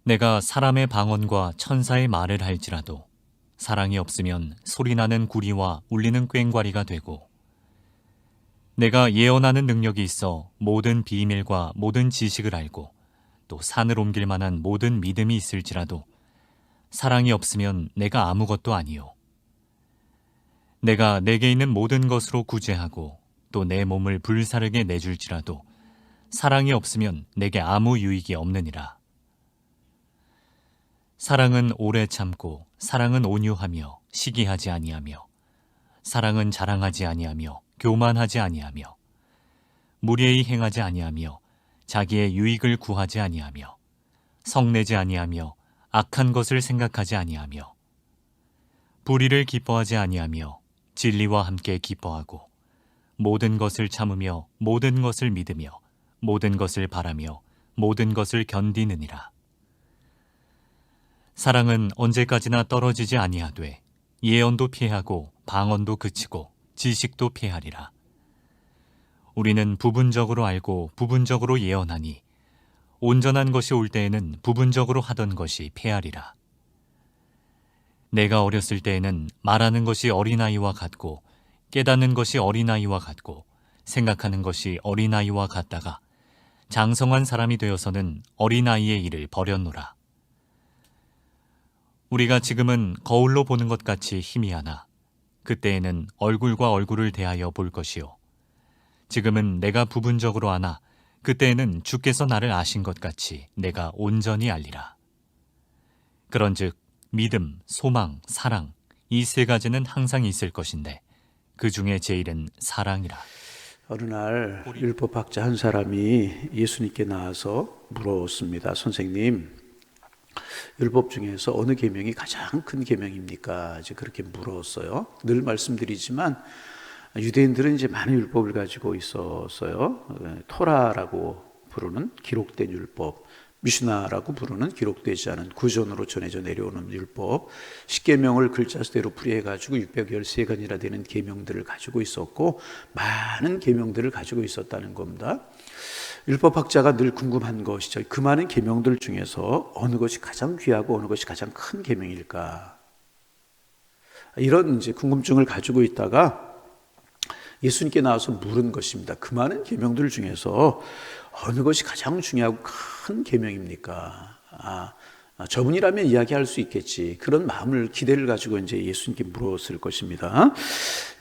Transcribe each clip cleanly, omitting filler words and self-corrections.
내가 사람의 방언과 천사의 말을 할지라도 사랑이 없으면 소리나는 구리와 울리는 꽹과리가 되고, 내가 예언하는 능력이 있어 모든 비밀과 모든 지식을 알고 또 산을 옮길 만한 모든 믿음이 있을지라도 사랑이 없으면 내가 아무것도 아니요. 내가 내게 있는 모든 것으로 구제하고 또 내 몸을 불사르게 내줄지라도 사랑이 없으면 내게 아무 유익이 없느니라. 사랑은 오래 참고 사랑은 온유하며 시기하지 아니하며 사랑은 자랑하지 아니하며 교만하지 아니하며 무례히 행하지 아니하며 자기의 유익을 구하지 아니하며 성내지 아니하며 악한 것을 생각하지 아니하며 불의를 기뻐하지 아니하며 진리와 함께 기뻐하고 모든 것을 참으며 모든 것을 믿으며 모든 것을 바라며 모든 것을 견디느니라. 사랑은 언제까지나 떨어지지 아니하되 예언도 피하고 방언도 그치고 지식도 피하리라. 우리는 부분적으로 알고 부분적으로 예언하니 온전한 것이 올 때에는 부분적으로 하던 것이 패하리라. 내가 어렸을 때에는 말하는 것이 어린아이와 같고 깨닫는 것이 어린아이와 같고 생각하는 것이 어린아이와 같다가 장성한 사람이 되어서는 어린아이의 일을 버렸노라. 우리가 지금은 거울로 보는 것 같이 희미하나 그때에는 얼굴과 얼굴을 대하여 볼 것이요. 지금은 내가 부분적으로 아나 그때에는 주께서 나를 아신 것 같이 내가 온전히 알리라. 그런즉 믿음, 소망, 사랑 이 세 가지는 항상 있을 것인데 그 중에 제일은 사랑이라. 어느 날 율법학자 한 사람이 예수님께 나와서 물었습니다. 선생님, 율법 중에서 어느 계명이 가장 큰 계명입니까? 이제 그렇게 물었어요. 늘 말씀드리지만 유대인들은 이제 많은 율법을 가지고 있었어요. 토라라고 부르는 기록된 율법, 미슈나라고 부르는 기록되지 않은 구전으로 전해져 내려오는 율법, 십계명을 글자 수대로 풀이해가지고 613가지나 되는 계명들을 가지고 있었고 많은 계명들을 가지고 있었다는 겁니다. 율법학자가 늘 궁금한 것이죠. 그 많은 계명들 중에서 어느 것이 가장 귀하고 어느 것이 가장 큰 계명일까? 이런 이제 궁금증을 가지고 있다가 예수님께 나와서 물은 것입니다. 그 많은 계명들 중에서 어느 것이 가장 중요하고 큰 계명입니까? 저분이라면 이야기할 수 있겠지. 그런 마음을, 기대를 가지고 이제 예수님께 물었을 것입니다.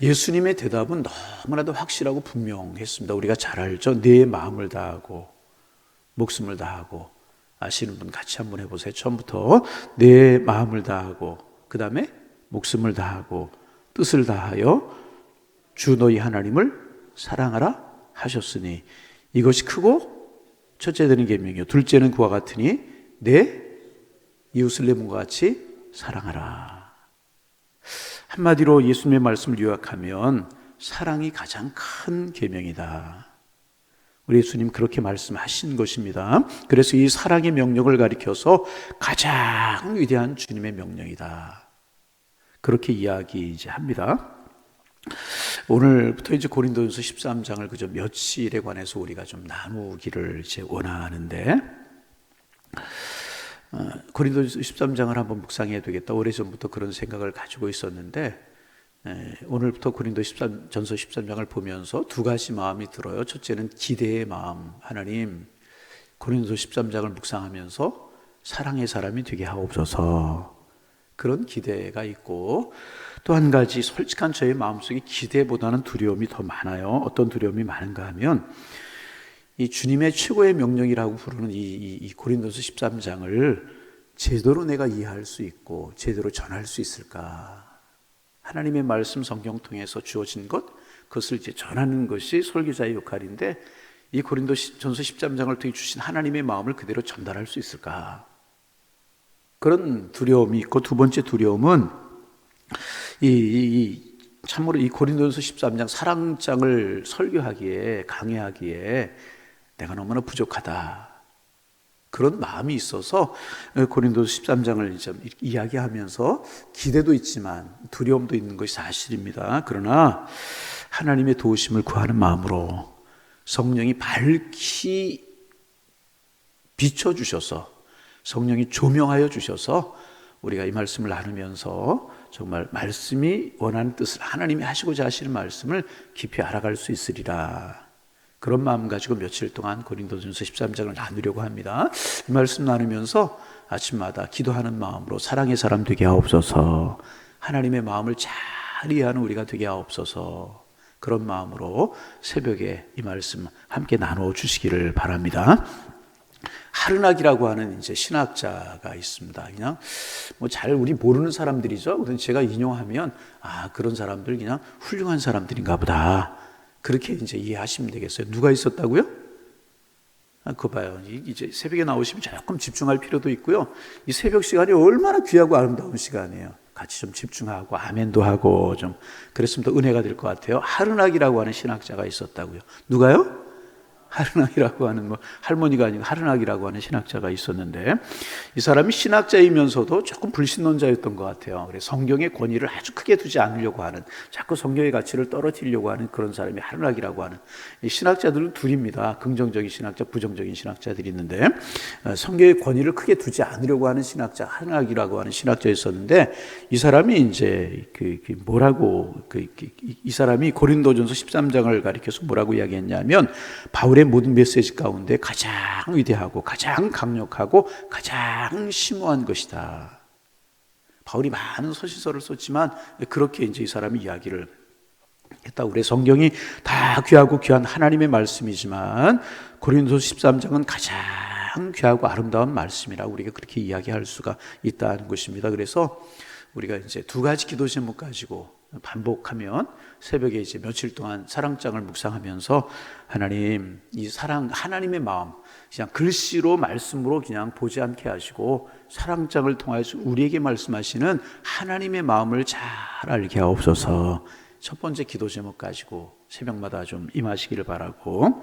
예수님의 대답은 너무나도 확실하고 분명했습니다. 우리가 잘 알죠? 내 마음을 다하고 목숨을 다하고. 아시는 분 같이 한번 해보세요. 처음부터 내 마음을 다하고, 그 다음에 목숨을 다하고 뜻을 다하여 주 너희 하나님을 사랑하라 하셨으니 이것이 크고 첫째 되는 계명이요 둘째는 그와 같으니 내 이웃을 내 몸과 같이 사랑하라. 한마디로 예수님의 말씀을 요약하면 사랑이 가장 큰 계명이다. 우리 예수님 그렇게 말씀하신 것입니다. 그래서 이 사랑의 명령을 가리켜서 가장 위대한 주님의 명령이다. 그렇게 이야기합니다. 오늘부터 이제 고린도전서 13장을 그저 며칠에 관해서 우리가 좀 나누기를 이제 원하는데, 고린도전서 13장을 한번 묵상해야 되겠다. 오래전부터 그런 생각을 가지고 있었는데, 오늘부터 고린도전서 13장을 보면서 두 가지 마음이 들어요. 첫째는 기대의 마음. 하나님, 고린도전서 13장을 묵상하면서 사랑의 사람이 되게 하옵소서. 그런 기대가 있고, 또 한 가지 솔직한 저의 마음속에 기대보다는 두려움이 더 많아요. 어떤 두려움이 많은가 하면 이 주님의 최고의 명령이라고 부르는 이 고린도서 13장을 제대로 내가 이해할 수 있고 제대로 전할 수 있을까? 하나님의 말씀 성경 통해서 주어진 것, 그것을 이제 전하는 것이 설교자의 역할인데 이 고린도전서 13장을 통해 주신 하나님의 마음을 그대로 전달할 수 있을까? 그런 두려움이 있고, 두 번째 두려움은 참으로 이 고린도전서 13장 사랑장을 설교하기에, 강해하기에 내가 너무나 부족하다. 그런 마음이 있어서 고린도전서 13장을 이제 이야기하면서 기대도 있지만 두려움도 있는 것이 사실입니다. 그러나 하나님의 도우심을 구하는 마음으로 성령이 밝히 비춰주셔서 성령이 조명하여 주셔서 우리가 이 말씀을 나누면서 정말 말씀이 원하는 뜻을, 하나님이 하시고자 하시는 말씀을 깊이 알아갈 수 있으리라. 그런 마음 가지고 며칠 동안 고린도전서 13장을 나누려고 합니다. 이 말씀 나누면서 아침마다 기도하는 마음으로 사랑의 사람 되게 하옵소서, 하나님의 마음을 잘 이해하는 우리가 되게 하옵소서, 그런 마음으로 새벽에 이 말씀 함께 나누어 주시기를 바랍니다. 하르낙이라고 하는 이제 신학자가 있습니다. 그냥 뭐 잘 우리 모르는 사람들이죠. 그래서 제가 인용하면 그런 사람들 그냥 훌륭한 사람들인가 보다, 그렇게 이제 이해하시면 되겠어요. 누가 있었다고요? 그거 봐요. 이제 새벽에 나오시면 조금 집중할 필요도 있고요. 이 새벽 시간이 얼마나 귀하고 아름다운 시간이에요. 같이 좀 집중하고 아멘도 하고 좀 그랬으면 더 은혜가 될 것 같아요. 하르낙이라고 하는 신학자가 있었다고요. 누가요? 하르낙이라고 하는 할머니가 아니고 하르낙이라고 하는 신학자가 있었는데, 이 사람이 신학자이면서도 조금 불신론자였던 것 같아요. 그래서 성경의 권위를 아주 크게 두지 않으려고 하는, 자꾸 성경의 가치를 떨어뜨리려고 하는 그런 사람이 하르낙이라고 하는, 이 신학자들은 둘입니다. 긍정적인 신학자, 부정적인 신학자들이 있는데, 성경의 권위를 크게 두지 않으려고 하는 신학자, 하르낙이라고 하는 신학자였었는데, 이 사람이 이제 이 사람이 고린도전서 13장을 가리켜서 뭐라고 이야기했냐면, 바울의 모든 메시지 가운데 가장 위대하고 가장 강력하고 가장 심오한 것이다. 바울이 많은 서신서를 썼지만 그렇게 이제 이 사람이 이야기를 했다. 우리 성경이 다 귀하고 귀한 하나님의 말씀이지만 고린도서 13장은 가장 귀하고 아름다운 말씀이라 우리가 그렇게 이야기할 수가 있다는 것입니다. 그래서 우리가 이제 두 가지 기도 제목 가지고 반복하면 새벽에 이제 며칠 동안 사랑장을 묵상하면서 하나님, 이 사랑, 하나님의 마음, 그냥 글씨로 말씀으로 그냥 보지 않게 하시고 사랑장을 통해서 우리에게 말씀하시는 하나님의 마음을 잘 알게 하옵소서. 첫 번째 기도 제목 가지고 새벽마다 좀 임하시기를 바라고,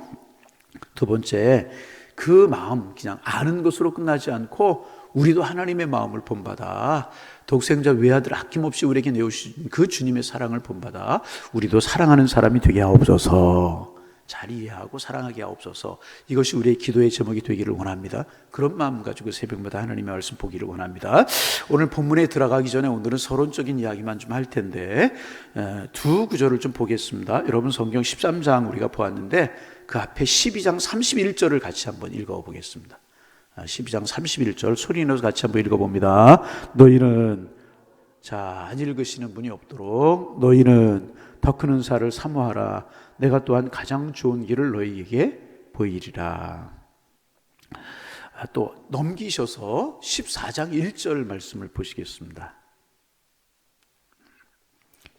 두 번째, 그 마음 그냥 아는 것으로 끝나지 않고 우리도 하나님의 마음을 본받아 독생자 외아들 아낌없이 우리에게 내어주신 그 주님의 사랑을 본받아 우리도 사랑하는 사람이 되게 하옵소서. 잘 이해하고 사랑하게 하옵소서. 이것이 우리의 기도의 제목이 되기를 원합니다. 그런 마음 가지고 새벽마다 하나님의 말씀 보기를 원합니다. 오늘 본문에 들어가기 전에 오늘은 서론적인 이야기만 좀 할 텐데 두 구절을 좀 보겠습니다. 여러분 성경 13장 우리가 보았는데 그 앞에 12장 31절을 같이 한번 읽어보겠습니다. 12장 31절 소리 내서 같이 한번 읽어봅니다. 너희는, 안 읽으시는 분이 없도록, 너희는 더 큰 은사를 사모하라. 내가 또한 가장 좋은 길을 너희에게 보이리라. 또 넘기셔서 14장 1절 말씀을 보시겠습니다.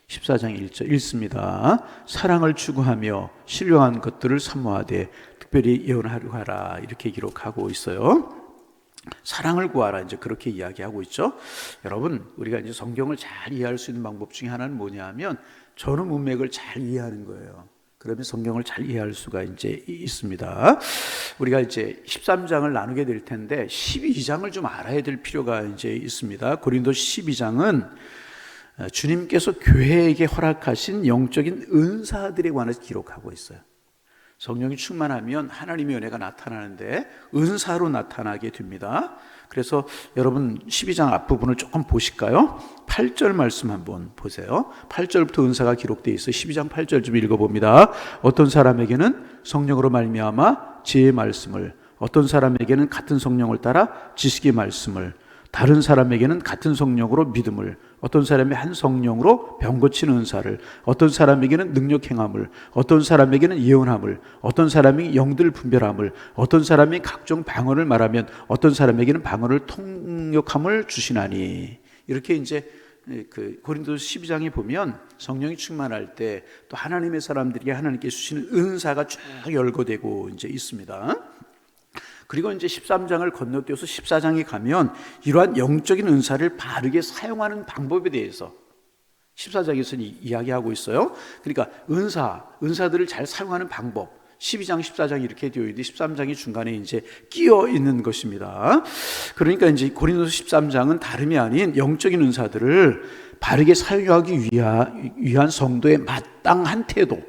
14장 1절 읽습니다. 사랑을 추구하며 신령한 것들을 사모하되 특별히 예언하려 하라. 이렇게 기록하고 있어요. 사랑을 구하라, 이제 그렇게 이야기하고 있죠. 여러분, 우리가 이제 성경을 잘 이해할 수 있는 방법 중에 하나는 뭐냐면 전후 문맥을 잘 이해하는 거예요. 그러면 성경을 잘 이해할 수가 이제 있습니다. 우리가 이제 13장을 나누게 될 텐데 12장을 좀 알아야 될 필요가 이제 있습니다. 고린도서 12장은 주님께서 교회에게 허락하신 영적인 은사들에 관해서 기록하고 있어요. 성령이 충만하면 하나님의 은혜가 나타나는데 은사로 나타나게 됩니다. 그래서 여러분 12장 앞부분을 조금 보실까요? 8절 말씀 한번 보세요. 8절부터 은사가 기록되어 있어요. 12장 8절 좀 읽어봅니다. 어떤 사람에게는 성령으로 말미암아 지혜의 말씀을, 어떤 사람에게는 같은 성령을 따라 지식의 말씀을, 다른 사람에게는 같은 성령으로 믿음을, 어떤 사람이 한 성령으로 병 고치는 은사를, 어떤 사람에게는 능력 행함을, 어떤 사람에게는 예언함을, 어떤 사람이 영들 분별함을, 어떤 사람이 각종 방언을 말하면 어떤 사람에게는 방언을 통역함을 주시나니. 이렇게 이제 그 고린도서 12장에 보면 성령이 충만할 때 또 하나님의 사람들이 하나님께 주시는 은사가 쭉 열거되고 이제 있습니다. 그리고 이제 13장을 건너뛰어서 14장에 가면 이러한 영적인 은사를 바르게 사용하는 방법에 대해서 14장에서 이야기하고 있어요. 그러니까 은사들을 잘 사용하는 방법, 12장, 14장이 이렇게 되어 있는데 13장이 중간에 이제 끼어 있는 것입니다. 그러니까 이제 고린도서 13장은 다름이 아닌 영적인 은사들을 바르게 사용하기 위한 성도의 마땅한 태도,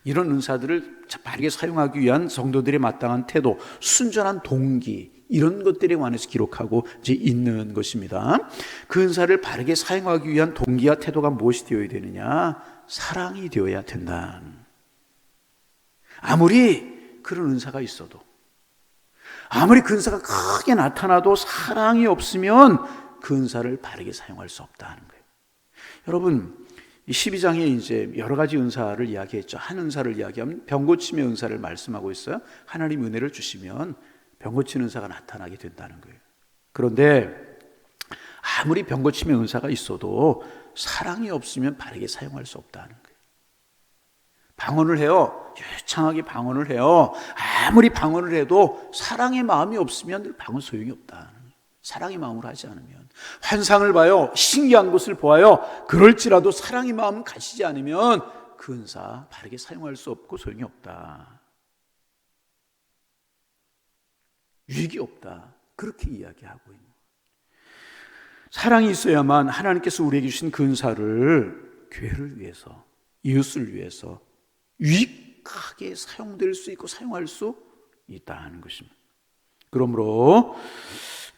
이런 은사들을 바르게 사용하기 위한 성도들의 마땅한 태도, 순전한 동기, 이런 것들에 관해서 기록하고 이제 있는 것입니다. 그 은사를 바르게 사용하기 위한 동기와 태도가 무엇이 되어야 되느냐? 사랑이 되어야 된다. 아무리 그런 은사가 있어도, 아무리 그 은사가 크게 나타나도 사랑이 없으면 그 은사를 바르게 사용할 수 없다는 거예요. 여러분, 12장에 이제 여러 가지 은사를 이야기했죠. 한 은사를 이야기하면 병고침의 은사를 말씀하고 있어요. 하나님 은혜를 주시면 병고치는 은사가 나타나게 된다는 거예요. 그런데 아무리 병고침의 은사가 있어도 사랑이 없으면 바르게 사용할 수 없다는 거예요. 방언을 해요. 유창하게 방언을 해요. 아무리 방언을 해도 사랑의 마음이 없으면 방언 소용이 없다. 사랑의 마음으로 하지 않으면. 환상을 봐요. 신기한 것을 보아요. 그럴지라도 사랑의 마음을 가지지 않으면 그 은사 바르게 사용할 수 없고 소용이 없다. 유익이 없다. 그렇게 이야기하고 있는 거예요. 사랑이 있어야만 하나님께서 우리에게 주신 그 은사를 교회를 위해서, 이웃을 위해서 유익하게 사용될 수 있고 사용할 수 있다는 것입니다. 그러므로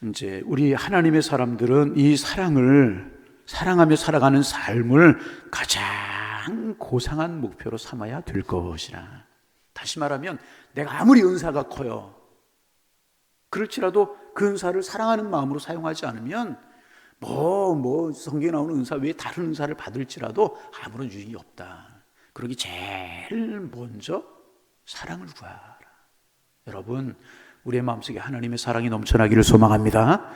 이제 우리 하나님의 사람들은 이 사랑을 사랑하며 살아가는 삶을 가장 고상한 목표로 삼아야 될 것이라. 다시 말하면 내가 아무리 은사가 커요, 그렇지라도 그 은사를 사랑하는 마음으로 사용하지 않으면 성경에 나오는 은사 외에 다른 은사를 받을지라도 아무런 유익이 없다. 그러기 제일 먼저 사랑을 구하라. 여러분, 우리의 마음속에 하나님의 사랑이 넘쳐나기를 소망합니다.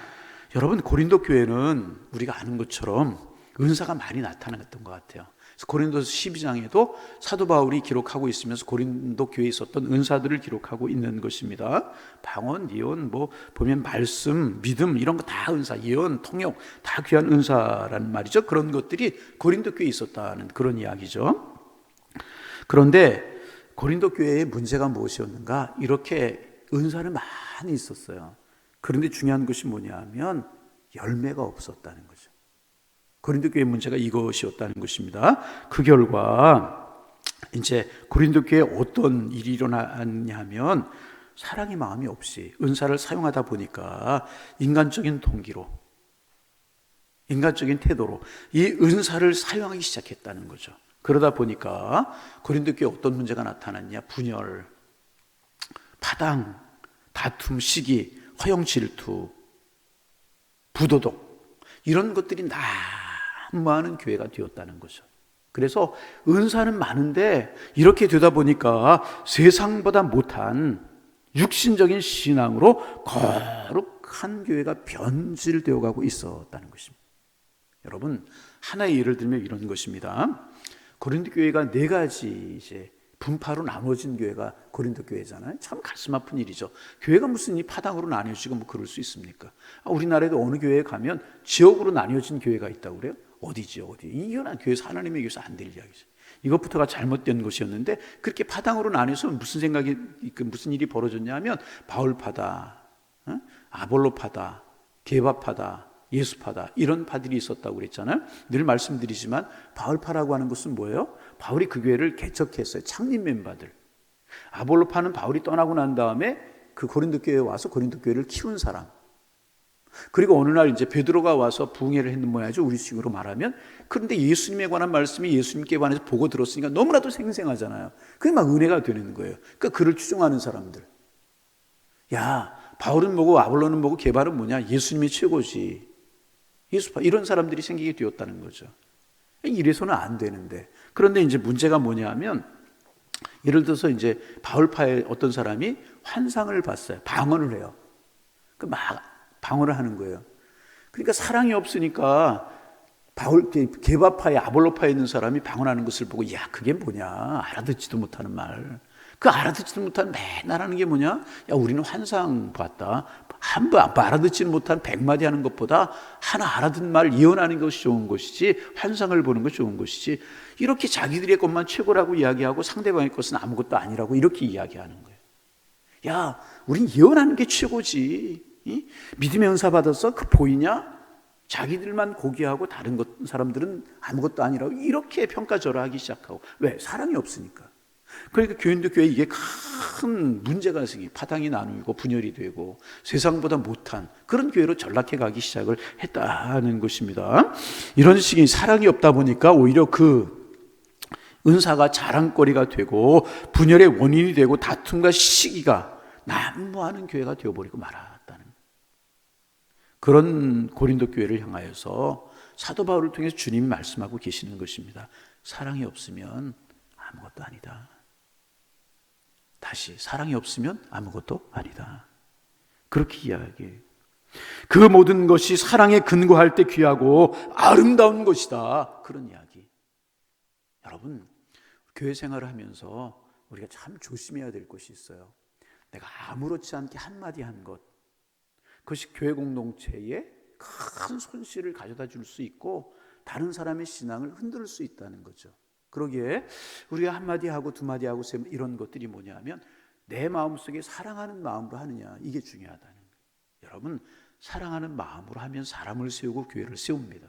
여러분, 고린도 교회는 우리가 아는 것처럼 은사가 많이 나타났던 것 같아요. 그래서 고린도서 12장에도 사도 바울이 기록하고 있으면서 고린도 교회에 있었던 은사들을 기록하고 있는 것입니다. 방언, 예언, 보면 말씀, 믿음 이런 거 다 은사, 예언, 통역 다 귀한 은사라는 말이죠. 그런 것들이 고린도 교회에 있었다는 그런 이야기죠. 그런데 고린도 교회의 문제가 무엇이었는가? 이렇게 은사는 많이 있었어요. 그런데 중요한 것이 뭐냐 하면 열매가 없었다는 거죠. 고린도 교회의 문제가 이것이었다는 것입니다. 그 결과 이제 고린도 교회에 어떤 일이 일어났냐 하면 사랑의 마음이 없이 은사를 사용하다 보니까 인간적인 동기로, 인간적인 태도로 이 은사를 사용하기 시작했다는 거죠. 그러다 보니까 고린도 교회에 어떤 문제가 나타났냐? 분열, 파당, 다툼, 시기, 허영 질투, 부도덕 이런 것들이 난무하는 교회가 되었다는 거죠. 그래서 은사는 많은데 이렇게 되다 보니까 세상보다 못한 육신적인 신앙으로 거룩한 교회가 변질되어 가고 있었다는 것입니다. 여러분, 하나의 예를 들면 이런 것입니다. 고린도 교회가 네 가지 이제 분파로 나눠진 교회가 고린도 교회잖아요. 참 가슴 아픈 일이죠. 교회가 무슨 이 파당으로 나뉘어지고 그럴 수 있습니까? 우리나라에도 어느 교회에 가면 지역으로 나뉘어진 교회가 있다고 그래요? 어디지요? 어디? 이건 교회에서 하나님의 교회에서 안 될 이야기죠. 이것부터가 잘못된 것이었는데 그렇게 파당으로 나뉘어서 무슨 일이 벌어졌냐 하면 바울파다, 아볼로파다, 게바파다, 예수파다 이런 파들이 있었다고 그랬잖아요. 늘 말씀드리지만 바울파라고 하는 것은 뭐예요? 바울이 그 교회를 개척했어요. 창립 멤버들. 아볼로파는 바울이 떠나고 난 다음에 그 고린도 교회에 와서 고린도 교회를 키운 사람. 그리고 어느 날 이제 베드로가 와서 부흥회를 했는 모양이죠. 우리식으로 말하면. 그런데 예수님에 관한 말씀이 예수님께 관해서 보고 들었으니까 너무나도 생생하잖아요. 그게 막 은혜가 되는 거예요. 그러니까 그를 추종하는 사람들. 야, 바울은 뭐고 아볼로는 뭐고 게바는 뭐냐? 예수님이 최고지. 예수파 이런 사람들이 생기게 되었다는 거죠. 이래서는 안 되는데. 그런데 이제 문제가 뭐냐 하면 예를 들어서 이제 바울파의 어떤 사람이 환상을 봤어요. 방언을 해요. 막 방언을 하는 거예요. 그러니까 사랑이 없으니까 게바파에 아볼로파에 있는 사람이 방언하는 것을 보고 야, 그게 뭐냐? 알아듣지도 못하는 말. 그 알아듣지도 못한 맨날 하는 게 뭐냐? 야, 우리는 환상 봤다. 한 번 알아듣지는 못한 100마디 하는 것보다 하나 알아듣는 말 예언하는 것이 좋은 것이지 환상을 보는 것이 좋은 것이지 이렇게 자기들의 것만 최고라고 이야기하고 상대방의 것은 아무것도 아니라고 이렇게 이야기하는 거예요. 야, 우린 예언하는 게 최고지. 믿음의 은사 받았어? 그 보이냐? 자기들만 고귀하고 다른 사람들은 아무것도 아니라고 이렇게 평가절하하기 시작하고 왜? 사랑이 없으니까. 그러니까 교인도 교회 이게 큰 문제가 생기, 파당이 나누고 분열이 되고 세상보다 못한 그런 교회로 전락해 가기 시작을 했다는 것입니다. 이런 식의 사랑이 없다 보니까 오히려 그 은사가 자랑거리가 되고 분열의 원인이 되고 다툼과 시기가 난무하는 교회가 되어버리고 말았다는 그런 고린도 교회를 향하여서 사도 바울을 통해서 주님이 말씀하고 계시는 것입니다. 사랑이 없으면 아무것도 아니다. 다시 사랑이 없으면 아무것도 아니다. 그렇게 이야기해요. 그 모든 것이 사랑에 근거할 때 귀하고 아름다운 것이다. 그런 이야기. 여러분, 교회 생활을 하면서 우리가 참 조심해야 될 것이 있어요. 내가 아무렇지 않게 한마디 한 것, 그것이 교회 공동체에 큰 손실을 가져다 줄 수 있고 다른 사람의 신앙을 흔들 수 있다는 거죠. 그러기에 우리가 한마디 하고 두마디 하고 이런 것들이 뭐냐 하면 내 마음속에 사랑하는 마음으로 하느냐, 이게 중요하다는 거예요. 여러분, 사랑하는 마음으로 하면 사람을 세우고 교회를 세웁니다.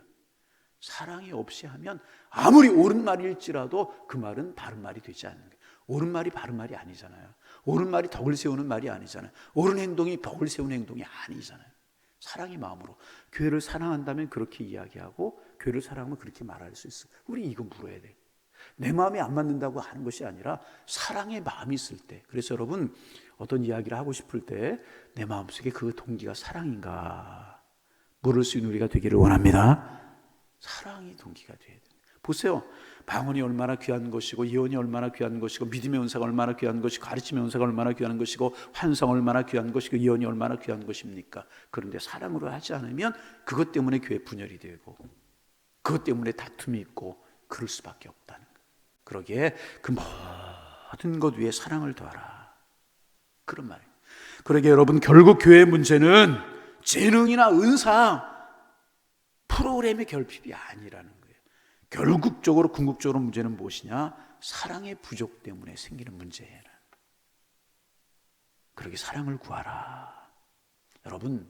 사랑이 없이 하면 아무리 옳은 말일지라도 그 말은 바른 말이 되지 않는 거예요. 옳은 말이 바른 말이 아니잖아요. 옳은 말이 덕을 세우는 말이 아니잖아요. 옳은 행동이 덕을 세우는 행동이 아니잖아요. 사랑의 마음으로 교회를 사랑한다면 그렇게 이야기하고 교회를 사랑하면 그렇게 말할 수 있어요. 우리 이거 물어야 돼. 내 마음이 안 맞는다고 하는 것이 아니라 사랑의 마음이 있을 때. 그래서 여러분, 어떤 이야기를 하고 싶을 때 내 마음속에 그 동기가 사랑인가 물을 수 있는 우리가 되기를 원합니다. 사랑이 동기가 돼야 됩니다. 보세요. 방언이 얼마나 귀한 것이고 예언이 얼마나 귀한 것이고 믿음의 은사가 얼마나 귀한 것이고 가르침의 은사가 얼마나 귀한 것이고 환상 얼마나 귀한 것이고 예언이 얼마나 귀한 것입니까? 그런데 사랑으로 하지 않으면 그것 때문에 교회 분열이 되고 그것 때문에 다툼이 있고 그럴 수밖에 없다는 거예요. 그러기에 그 모든 것 위에 사랑을 더하라, 그런 말이에요. 그러기에 여러분, 결국 교회의 문제는 재능이나 은사, 프로그램의 결핍이 아니라는 거예요. 결국적으로 궁극적으로 문제는 무엇이냐? 사랑의 부족 때문에 생기는 문제예요. 그러기 사랑을 구하라. 여러분,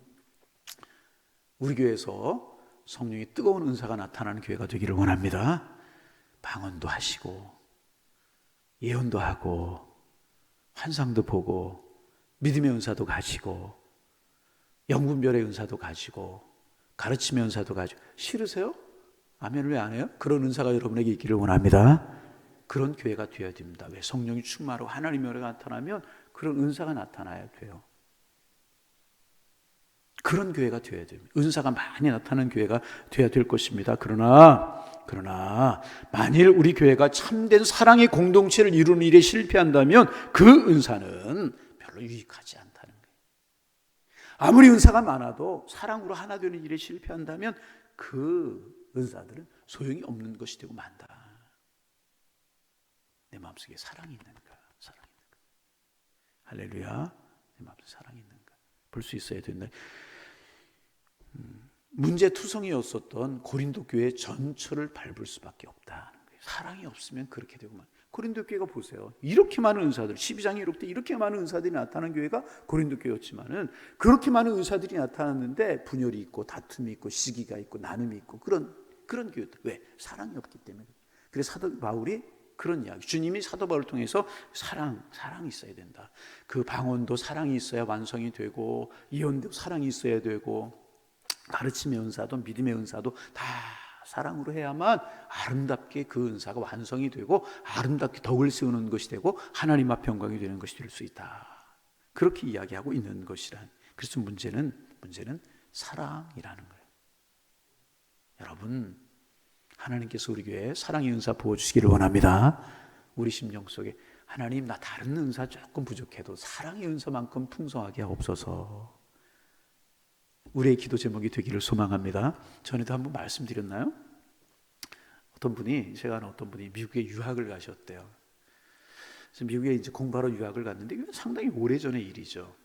우리 교회에서 성령의 뜨거운 은사가 나타나는 교회가 되기를 원합니다. 방언도 하시고 예언도 하고 환상도 보고 믿음의 은사도 가지고 영분별의 은사도 가지고 가르침의 은사도 가지고. 싫으세요? 아멘을 왜 안 해요? 그런 은사가 여러분에게 있기를 원합니다. 그런 교회가 되어야 됩니다. 왜? 성령이 충만하고 하나님의 은혜가 나타나면 그런 은사가 나타나야 돼요. 그런 교회가 되어야 됩니다. 은사가 많이 나타나는 교회가 되어야 될 것입니다. 그러나 만일 우리 교회가 참된 사랑의 공동체를 이루는 일에 실패한다면 그 은사는 별로 유익하지 않다는 거예요. 아무리 은사가 많아도 사랑으로 하나 되는 일에 실패한다면 그 은사들은 소용이 없는 것이 되고 만다. 내 마음속에 사랑이 있는가? 사랑이 있는가? 할렐루야. 내 마음속에 사랑이 있는가? 볼 수 있어야 된다. 문제투성이었었던 고린도 교회 전철을 밟을 수밖에 없다. 사랑이 없으면 그렇게 되고 말. 고린도 교회가 보세요. 이렇게 많은 은사들, 12장에 이렇게 때 이렇게 많은 은사들이 나타난 교회가 고린도 교회였지만은 그렇게 많은 은사들이 나타났는데 분열이 있고 다툼이 있고 시기가 있고 나눔이 있고 그런 교회들. 왜? 사랑이 없기 때문에. 그래서 사도 바울이 그런 이야기. 주님이 사도 바울을 통해서 사랑이 있어야 된다. 그 방언도 사랑이 있어야 완성이 되고 예언도 사랑이 있어야 되고 가르침의 은사도 믿음의 은사도 다 사랑으로 해야만 아름답게 그 은사가 완성이 되고 아름답게 덕을 세우는 것이 되고 하나님 앞 영광이 되는 것이 될 수 있다. 그렇게 이야기하고 있는 것이란. 그래서 문제는 사랑이라는 거예요. 여러분, 하나님께서 우리 교회에 사랑의 은사 부어주시기를 원합니다. 우리 심령 속에 하나님, 나 다른 은사 조금 부족해도 사랑의 은사만큼 풍성하게 하옵소서. 우리의 기도 제목이 되기를 소망합니다. 전에도 한번 말씀드렸나요? 제가 아는 어떤 분이 미국에 유학을 가셨대요. 그래서 미국에 이제 공부하러 유학을 갔는데 이건 상당히 오래전의 일이죠.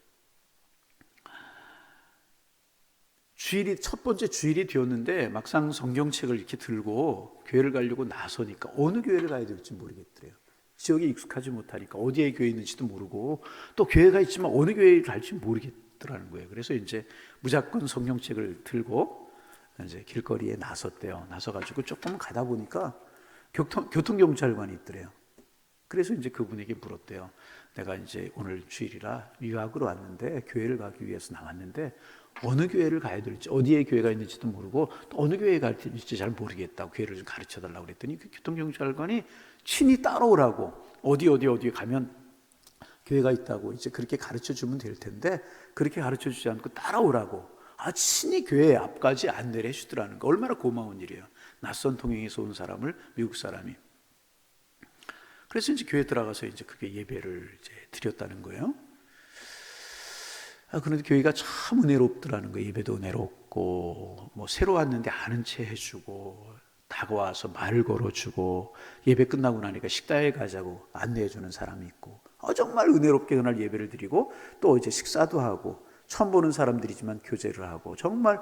첫 번째 주일이 되었는데 막상 성경책을 이렇게 들고 교회를 가려고 나서니까 어느 교회를 가야 될지 모르겠더래요. 지역에 익숙하지 못하니까 어디에 교회 있는지도 모르고 또 교회가 있지만 어느 교회를 갈지 모르겠더라는 거예요. 그래서 이제 무조건 성경책을 들고 이제 길거리에 나섰대요. 나서가지고 조금 가다 보니까 교통경찰관이 있더래요. 그래서 이제 그분에게 물었대요. 내가 이제 오늘 주일이라 유학으로 왔는데 교회를 가기 위해서 나왔는데 어느 교회를 가야 될지, 어디에 교회가 있는지도 모르고 또 어느 교회에 갈지 잘 모르겠다고 교회를 좀 가르쳐 달라고 그랬더니 그 교통경찰관이 친히 따라오라고, 어디에 가면 교회가 있다고 이제 그렇게 가르쳐 주면 될 텐데 그렇게 가르쳐 주지 않고 따라오라고 친히 교회 앞까지 안내를 해주더라는 거. 얼마나 고마운 일이에요. 낯선 동행에서 온 사람을, 미국 사람이. 그래서 이제 교회 들어가서 이제 그게 예배를 이제 드렸다는 거예요. 그런데 교회가 참 은혜롭더라는 거예요. 예배도 은혜롭고, 뭐 새로 왔는데 아는 체 해주고, 다가와서 말을 걸어주고, 예배 끝나고 나니까 식당에 가자고 안내해주는 사람이 있고, 정말 은혜롭게 그날 예배를 드리고, 또 이제 식사도 하고, 처음 보는 사람들이지만 교제를 하고, 정말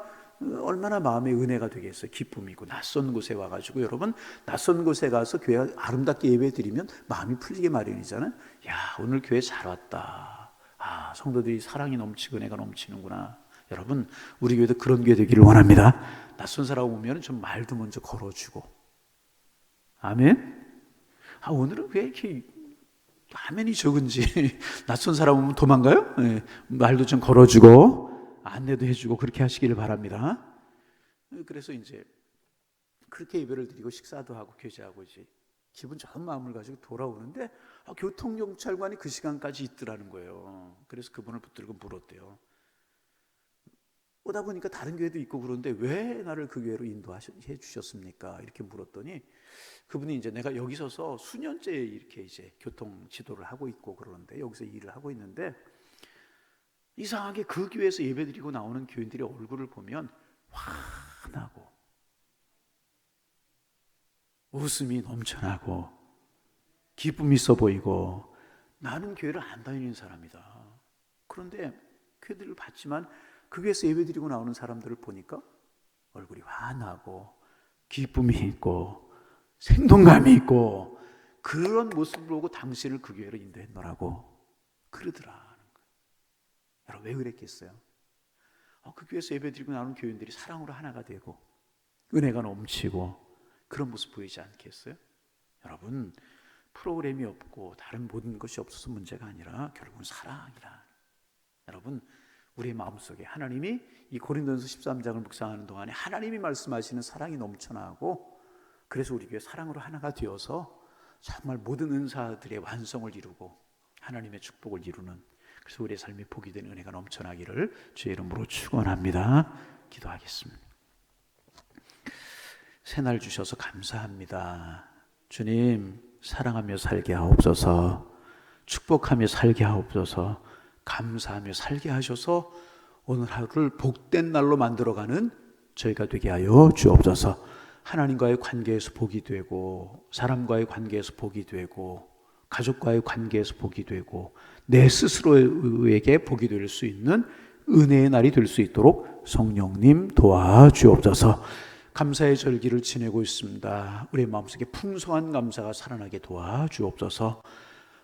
얼마나 마음의 은혜가 되겠어요. 기쁨이고. 낯선 곳에 와가지고, 여러분 낯선 곳에 가서 교회 아름답게 예배 드리면 마음이 풀리게 마련이잖아요. 야, 오늘 교회 잘 왔다. 성도들이 사랑이 넘치고 은혜가 넘치는구나. 여러분, 우리 교회도 그런 교회 되기를 원합니다. 낯선 사람 오면 좀 말도 먼저 걸어주고. 아멘. 오늘은 왜 이렇게 아멘이 적은지. 낯선 사람 오면 도망가요? 네, 말도 좀 걸어주고 안내도 해주고 그렇게 하시기를 바랍니다. 그래서 이제 그렇게 예배를 드리고 식사도 하고 교제하고 이제 기분 좋은 마음을 가지고 돌아오는데 교통경찰관이 그 시간까지 있더라는 거예요. 그래서 그분을 붙들고 물었대요. 오다 보니까 다른 교회도 있고 그런데 왜 나를 그 교회로 인도해 주셨습니까? 이렇게 물었더니 그분이 이제 내가 여기 서서 수년째 이렇게 이제 교통 지도를 하고 있고 그러는데 여기서 일을 하고 있는데 이상하게 그 교회에서 예배드리고 나오는 교인들의 얼굴을 보면 환하고 웃음이 넘쳐나고 기쁨이 있어 보이고 나는 교회를 안 다니는 사람이다. 그런데 교회들을 봤지만 그 교회에서 예배드리고 나오는 사람들을 보니까 얼굴이 환하고 기쁨이 있고 생동감이 있고 그런 모습을 보고 당신을 그 교회로 인도했노라고 그러더라는 거예요. 여러분 왜 그랬겠어요? 그 교회에서 예배드리고 나오는 교인들이 사랑으로 하나가 되고 은혜가 넘치고 그런 모습 보이지 않겠어요? 여러분 프로그램이 없고 다른 모든 것이 없어서 문제가 아니라 결국은 사랑이라. 여러분 우리의 마음속에 하나님이 이 고린도전서 13장을 묵상하는 동안에 하나님이 말씀하시는 사랑이 넘쳐나고 그래서 우리 교회 사랑으로 하나가 되어서 정말 모든 은사들의 완성을 이루고 하나님의 축복을 이루는, 그래서 우리의 삶이 복이 된 은혜가 넘쳐나기를 주의 이름으로 축원합니다. 기도하겠습니다. 새날 주셔서 감사합니다. 주님 사랑하며 살게 하옵소서. 축복하며 살게 하옵소서. 감사하며 살게 하셔서 오늘 하루를 복된 날로 만들어가는 저희가 되게 하여 주옵소서. 하나님과의 관계에서 복이 되고 사람과의 관계에서 복이 되고 가족과의 관계에서 복이 되고 내 스스로에게 복이 될 수 있는 은혜의 날이 될 수 있도록 성령님 도와주옵소서. 감사의 절기를 지내고 있습니다. 우리의 마음속에 풍성한 감사가 살아나게 도와주옵소서.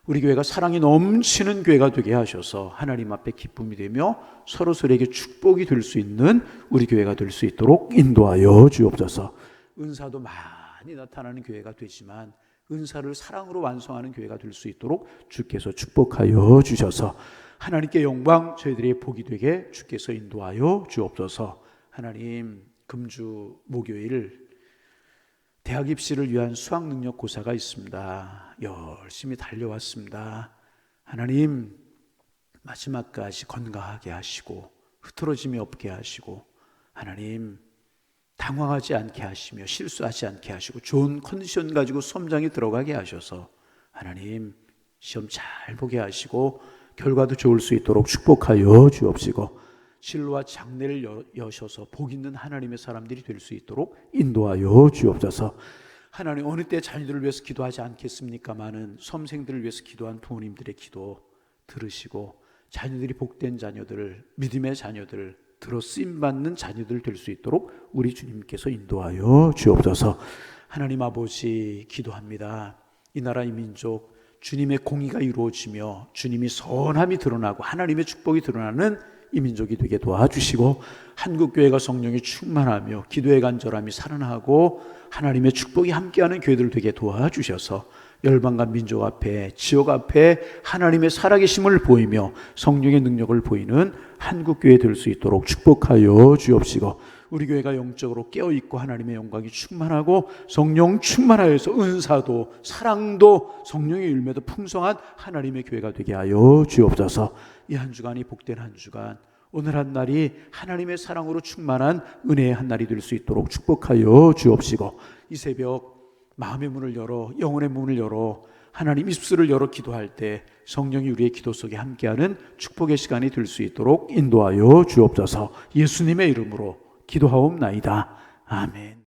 우리 교회가 사랑이 넘치는 교회가 되게 하셔서 하나님 앞에 기쁨이 되며 서로서로에게 축복이 될 수 있는 우리 교회가 될 수 있도록 인도하여 주옵소서. 은사도 많이 나타나는 교회가 되지만 은사를 사랑으로 완성하는 교회가 될 수 있도록 주께서 축복하여 주셔서 하나님께 영광, 저희들의 복이 되게 주께서 인도하여 주옵소서. 하나님, 금주 목요일 대학 입시를 위한 수학능력 고사가 있습니다. 열심히 달려왔습니다. 하나님, 마지막까지 건강하게 하시고 흐트러짐이 없게 하시고 하나님 당황하지 않게 하시며 실수하지 않게 하시고 좋은 컨디션 가지고 수험장에 들어가게 하셔서 하나님 시험 잘 보게 하시고 결과도 좋을 수 있도록 축복하여 주옵시고 진로와 장래를 여셔서 복 있는 하나님의 사람들이 될 수 있도록 인도하여 주옵소서. 하나님, 어느 때 자녀들을 위해서 기도하지 않겠습니까마는 수험생들을 위해서 기도한 부모님들의 기도 들으시고 자녀들이 복된 자녀들, 믿음의 자녀들, 들어 쓰임받는 자녀들 될 수 있도록 우리 주님께서 인도하여 주옵소서. 하나님 아버지, 기도합니다. 이 나라 이 민족 주님의 공의가 이루어지며 주님이 선함이 드러나고 하나님의 축복이 드러나는 이 민족이 되게 도와주시고 한국교회가 성령이 충만하며 기도의 간절함이 살아나고 하나님의 축복이 함께하는 교회들 되게 도와주셔서 열방과 민족 앞에, 지역 앞에 하나님의 살아계심을 보이며 성령의 능력을 보이는 한국교회 될 수 있도록 축복하여 주옵시고, 우리 교회가 영적으로 깨어있고 하나님의 영광이 충만하고 성령 충만하여서 은사도 사랑도 성령의 열매도 풍성한 하나님의 교회가 되게 하여 주옵소서. 이 한 주간이 복된 한 주간, 오늘 한 날이 하나님의 사랑으로 충만한 은혜의 한 날이 될 수 있도록 축복하여 주옵시고, 이 새벽 마음의 문을 열어, 영혼의 문을 열어 하나님 입술을 열어 기도할 때 성령이 우리의 기도 속에 함께하는 축복의 시간이 될 수 있도록 인도하여 주옵소서. 예수님의 이름으로 기도하옵나이다. 아멘.